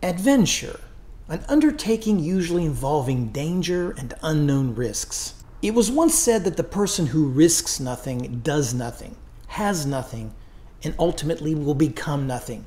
Adventure, an undertaking usually involving danger and unknown risks. It was once said that the person who risks nothing does nothing, has nothing, and ultimately will become nothing.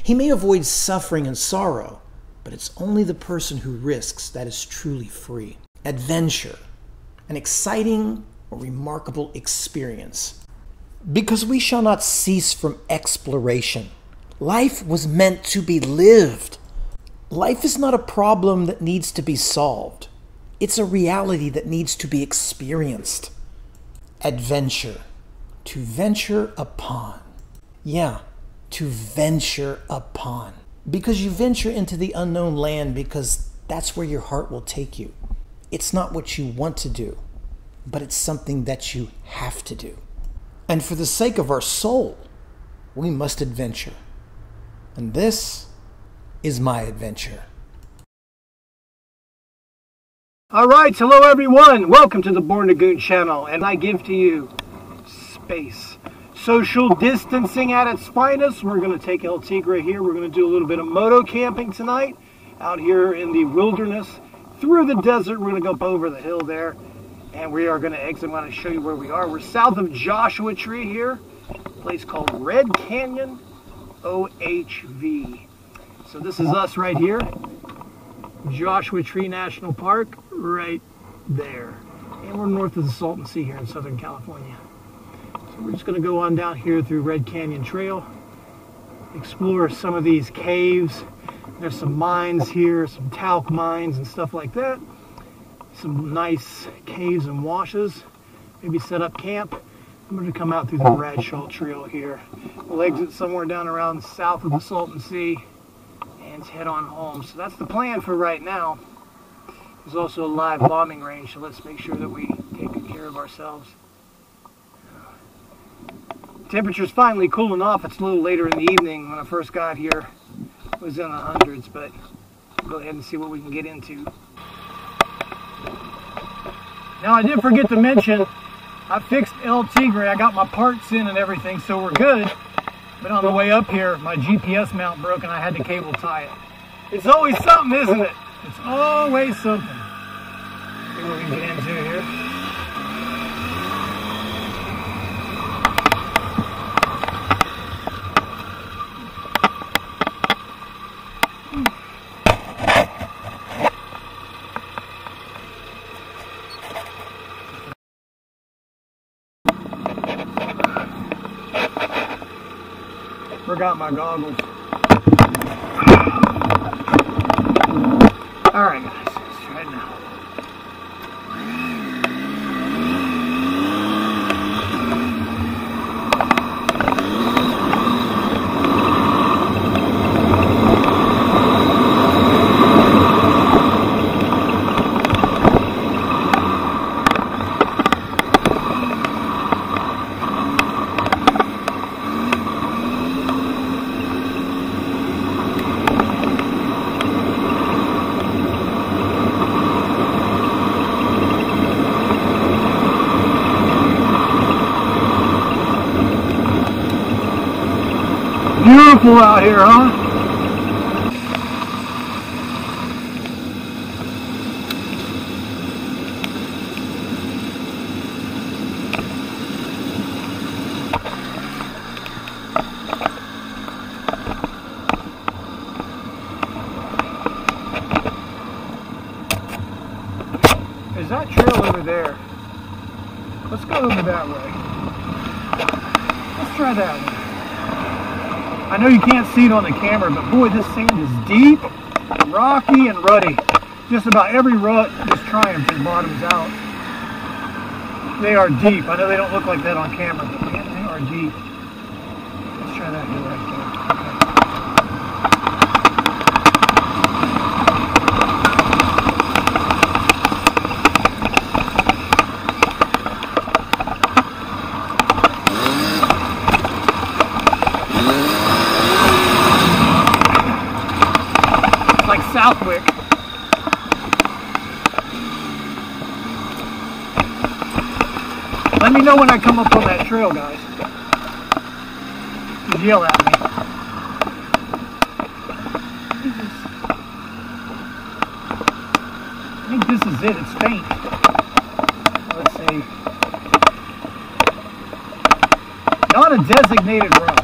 He may avoid suffering and sorrow, but it's only the person who risks that is truly free. Adventure, an exciting or remarkable experience. Because we shall not cease from exploration. Life was meant to be lived. Life is not a problem that needs to be solved. It's a reality that needs to be experienced. Adventure, to venture upon. Yeah, to venture upon. Because you venture into the unknown land because that's where your heart will take you. It's not what you want to do, but it's something that you have to do. And for the sake of our soul, we must adventure. And this is my adventure. All right, hello everyone. Welcome to the Born to Goon channel, and I give to you space. Social distancing at its finest. We're going to take El Tigre here. We're going to do a little bit of moto camping tonight out here in the wilderness through the desert. We're going to go up over the hill there, and we are going to exit. I'm going to show you where we are. We're south of Joshua Tree here, a place called Red Canyon OHV. So this is us right here, Joshua Tree National Park, right there. And we're north of the Salton Sea here in Southern California. So we're just going to go on down here through Red Canyon Trail, explore some of these caves. There's some mines here, some talc mines and stuff like that. Some nice caves and washes. Maybe set up camp. I'm going to come out through the Bradshaw Trail here. We'll exit somewhere down around south of the Salton Sea and head on home. So that's the plan for right now. There's also a live bombing range, so let's make sure that we take good care of ourselves. Temperature's finally cooling off. It's a little later in the evening. When I first got here, it was in the hundreds, but we'll go ahead and see what we can get into. Now, I did forget to mention, I fixed El Tigre. I got my parts in and everything, so we're good. But on the way up here, my GPS mount broke and I had to cable tie it. It's always something, isn't it? It's always something. See what we can get into here. Forgot my goggles. Alright guys, let's try it now. Beautiful out here, huh? There's that trail over there. Let's go over that way. Let's try that one. I know you can't see it on the camera, but boy, this sand is deep, rocky, and rutty. Just about every rut is triumphing bottoms out. They are deep. I know they don't look like that on camera, but man, they are deep. Let's try that hill right there. Southwick. Let me know when I come up on that trail, guys. Just yell at me. I think this is it. It's faint. Let's see. Not a designated route.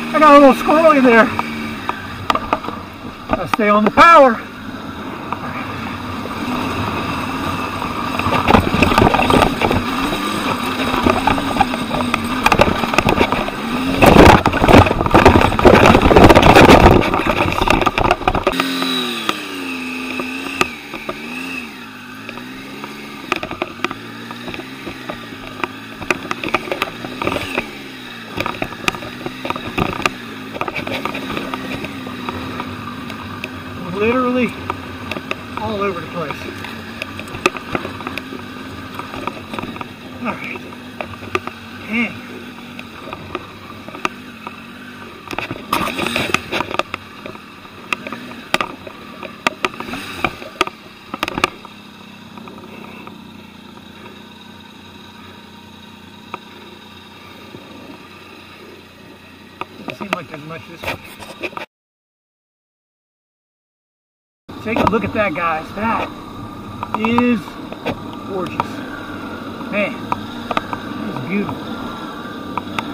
I got a little squirrely there. Gotta stay on the power. Literally all over the place. All right. Dang. Doesn't seem like there's much this way. Take a look at that, guys. That is gorgeous. Man, it's beautiful.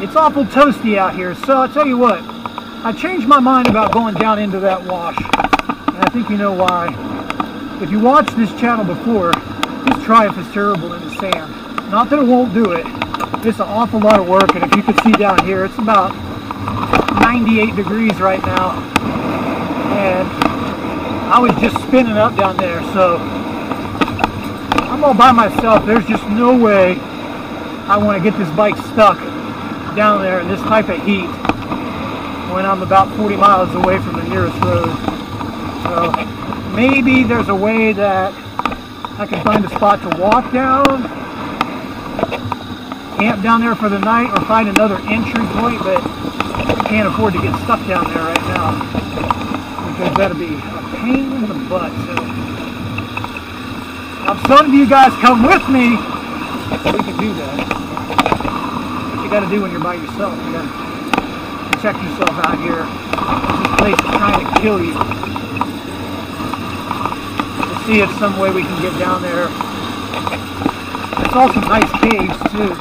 It's awful toasty out here, so I'll tell you what. I changed my mind about going down into that wash, and I think you know why. If you watched this channel before, this triumph is terrible in the sand. Not that it won't do it. It's an awful lot of work, and if you could see down here, it's about 98 degrees right now, and I was just spinning up down there, so I'm all by myself. There's just no way I want to get this bike stuck down there in this type of heat when I'm about 40 miles away from the nearest road. So maybe there's a way that I can find a spot to walk down, camp down there for the night, or find another entry point, but I can't afford to get stuck down there right now, because that'll be pain in the butt. So if some of you guys come with me, we can do that. What you got to do when you're by yourself, you got to protect yourself out here. This place is trying to kill you. We'll see if some way we can get down there. There's also nice caves too.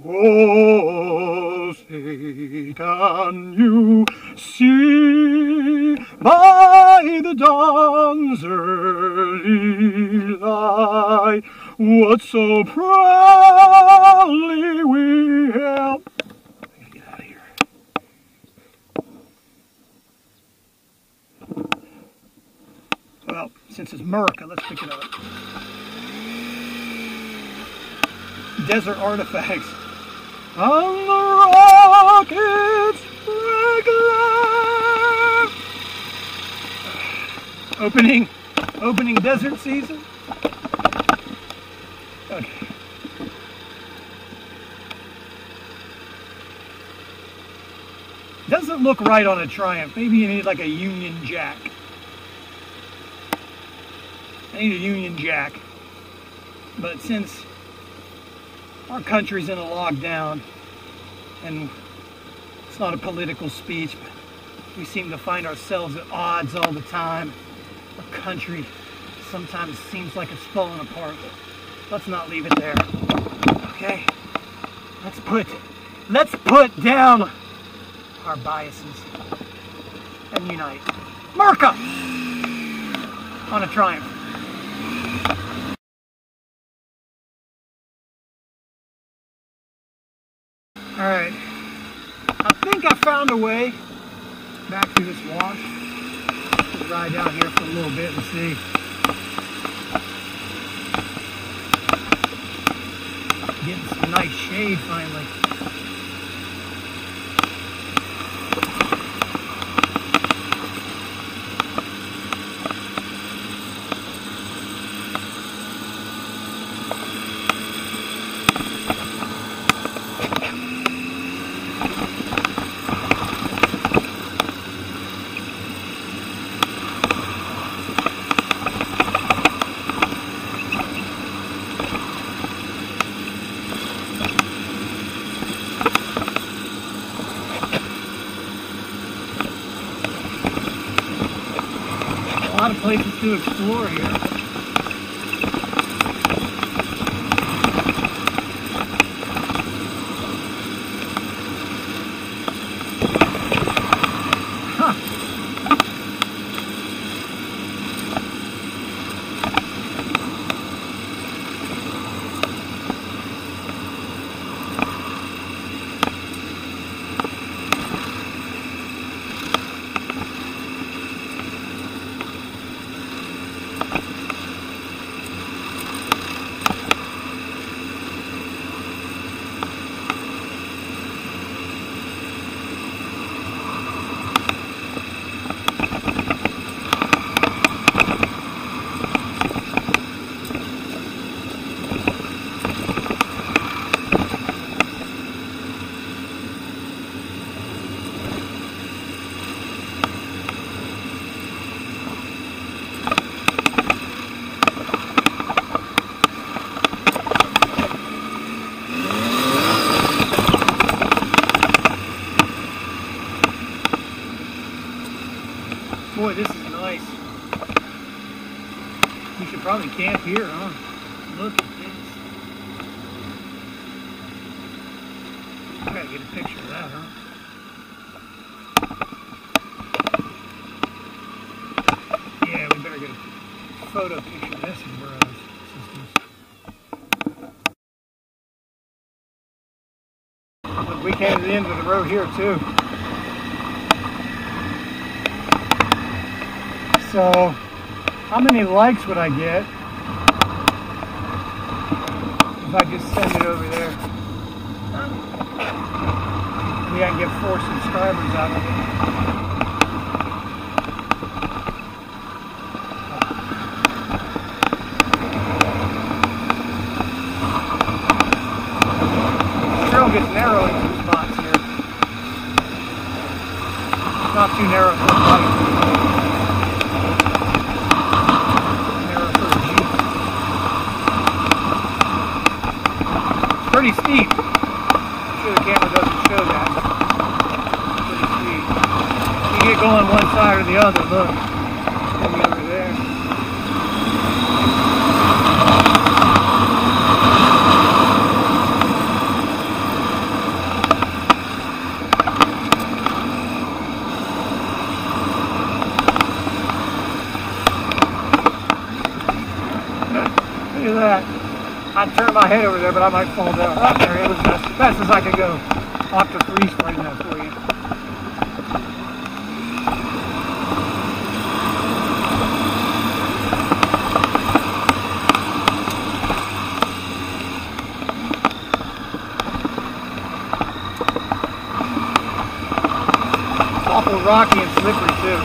Oh, say, can you see by the dawn's early light what so proudly we held? I gotta get out of here. Well, since it's America, let's pick it up. Desert artifacts. On the rocket's regular. Opening desert season. Okay. Doesn't look right on a Triumph. Maybe you need like a Union Jack. I need a Union Jack. But since our country's in a lockdown, and it's not a political speech, but we seem to find ourselves at odds all the time. Our country sometimes seems like it's falling apart, but let's not leave it there. Okay? Let's put down our biases and unite. America! On a Triumph. Alright, think I found a way back through this wash. We'll ride down here for a little bit and see. Getting some nice shade finally. A lot of places to explore here. Boy, this is nice. We should probably camp here, huh? Look at this. I gotta get a picture of that, huh? Yeah, we better get a photo picture of this and where Look, we came to the end of the road here too. So, how many likes would I get if I just send it over there? Maybe I can get 4 subscribers out of it. The trail gets narrow in some spots here. It's not too narrow for a bike. Pretty steep. I'm sure the camera doesn't show that. Pretty steep. You get going one side or the other, look. Maybe over there. Look at that. I'd turn my head over there, but I might fall down. Right there, it was best as I could go. I'll have to freeze frame that for you. It's awful rocky and slippery too.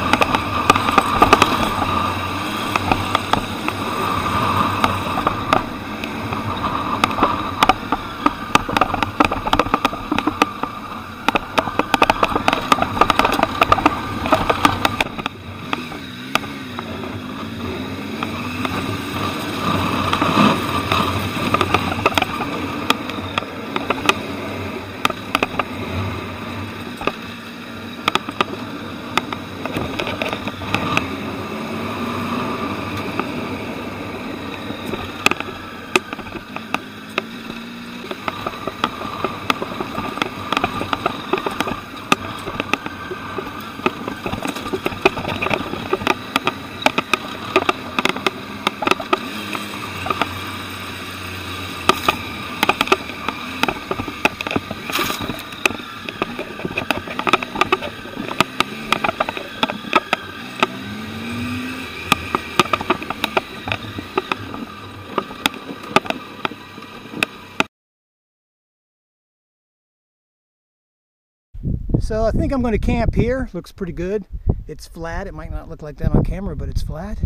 So I think I'm going to camp here. Looks pretty good. It's flat. It might not look like that on camera, but it's flat.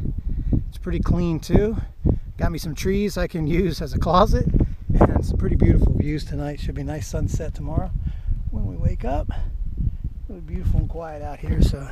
It's pretty clean too. Got me some trees I can use as a closet, and some pretty beautiful views tonight. Should be a nice sunset tomorrow when we wake up. Really beautiful and quiet out here. So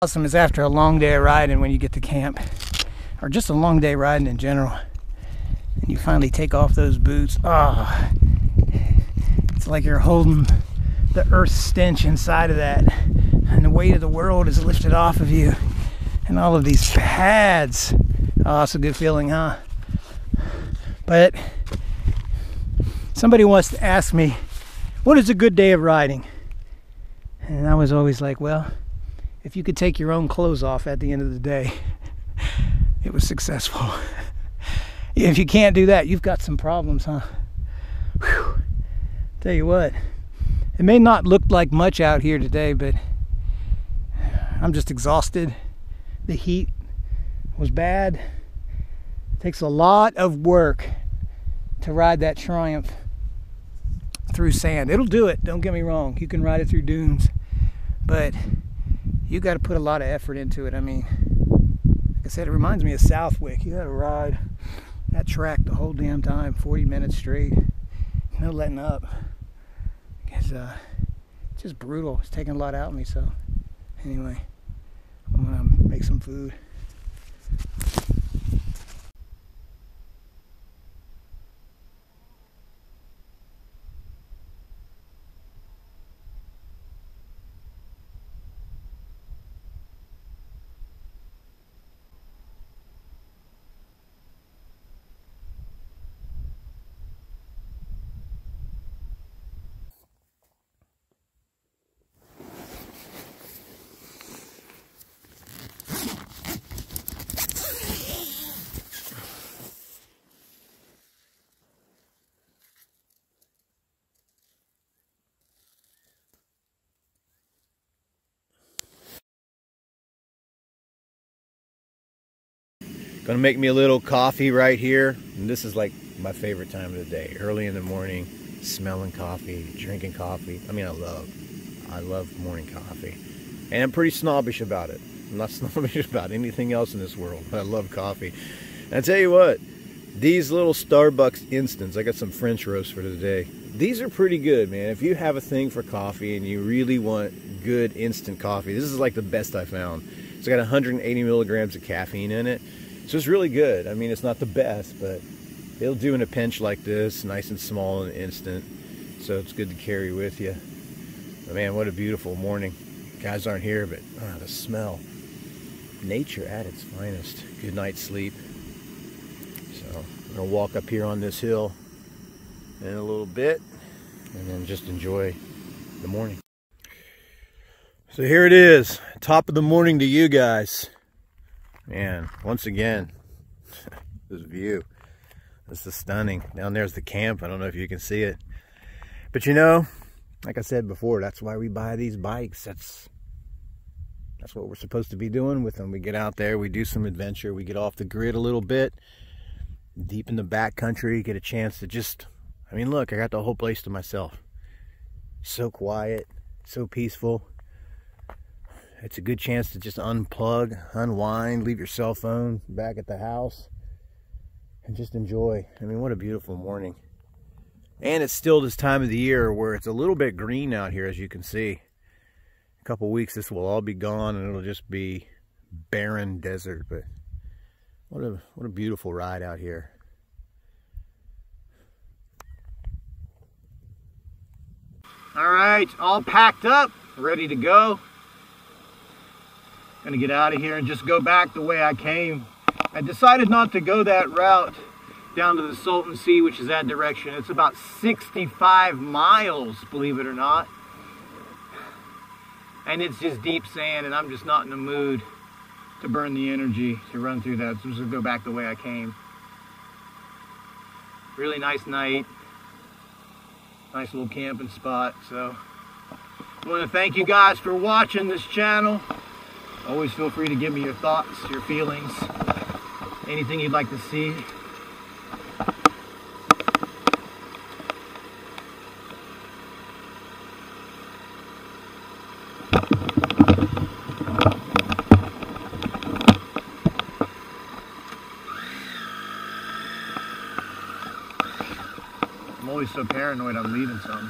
awesome is after a long day of riding, when you get to camp, or just a long day riding in general, and you finally take off those boots. Oh, it's like you're holding the earth stench inside of that, and the weight of the world is lifted off of you, and all of these pads. Oh, it's a good feeling, huh? But somebody wants to ask me, what is a good day of riding? And I was always like, well, if you could take your own clothes off at the end of the day, it was successful. If you can't do that, you've got some problems, huh? Whew. Tell you what, it may not look like much out here today, but I'm just exhausted. The heat was bad. It takes a lot of work to ride that Triumph through sand. It'll do it, don't get me wrong. You can ride it through dunes, but you got to put a lot of effort into it. I mean, like I said, it reminds me of Southwick. You got to ride that track the whole damn time, 40 minutes straight, no letting up. It's just brutal. It's taking a lot out of me. So anyway, I'm gonna make some food. Gonna make me a little coffee right here, and this is like my favorite time of the day. Early in the morning, smelling coffee, drinking coffee. I mean, I love morning coffee, and I'm pretty snobbish about it. I'm not snobbish about anything else in this world, but I love coffee. And I tell you what, these little Starbucks instants, I got some French roast for today. These are pretty good, man. If you have a thing for coffee and you really want good instant coffee, this is like the best I found. It's got 180 milligrams of caffeine in it. So it's really good. I mean, it's not the best, but it'll do in a pinch like this, nice and small and instant. So it's good to carry with you. But man, what a beautiful morning. Guys aren't here, but the smell. Nature at its finest. Good night's sleep. So I'm gonna walk up here on this hill in a little bit, and then just enjoy the morning. So here it is, top of the morning to you guys. Man, once again, this view, this is stunning. Down there's the camp. I don't know if you can see it. But you know, like I said before, that's why we buy these bikes. That's what we're supposed to be doing with them. We get out there, we do some adventure, we get off the grid a little bit, deep in the backcountry, get a chance to just, I mean, look, I got the whole place to myself. So quiet, so peaceful. It's a good chance to just unplug, unwind, leave your cell phone back at the house, and just enjoy. I mean, what a beautiful morning. And it's still this time of the year where it's a little bit green out here, as you can see. A couple weeks this will all be gone and it'll just be barren desert. But what a beautiful ride out here. All right, all packed up, ready to go. Gonna get out of here and just go back the way I came. I decided not to go that route down to the Salton Sea, which is that direction. It's about 65 miles, believe it or not. And it's just deep sand, and I'm just not in the mood to burn the energy to run through that. So I'm just gonna go back the way I came. Really nice night. Nice little camping spot. So I want to thank you guys for watching this channel. Always feel free to give me your thoughts, your feelings, anything you'd like to see. I'm always so paranoid I'm leaving something.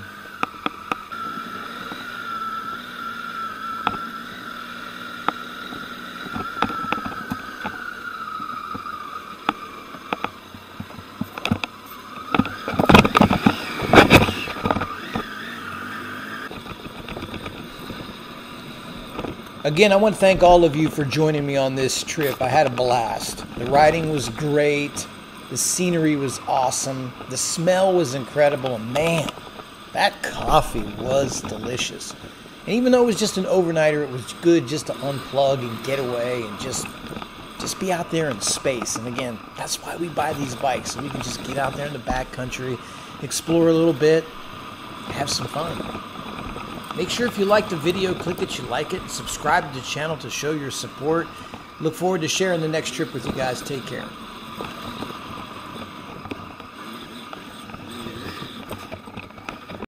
Again, I want to thank all of you for joining me on this trip. I had a blast. The riding was great. The scenery was awesome. The smell was incredible. And man, that coffee was delicious. And even though it was just an overnighter, it was good just to unplug and get away and just be out there in space. And again, that's why we buy these bikes, so we can just get out there in the backcountry, explore a little bit, have some fun. Make sure if you liked the video, click that you like it, and subscribe to the channel to show your support. Look forward to sharing the next trip with you guys. Take care.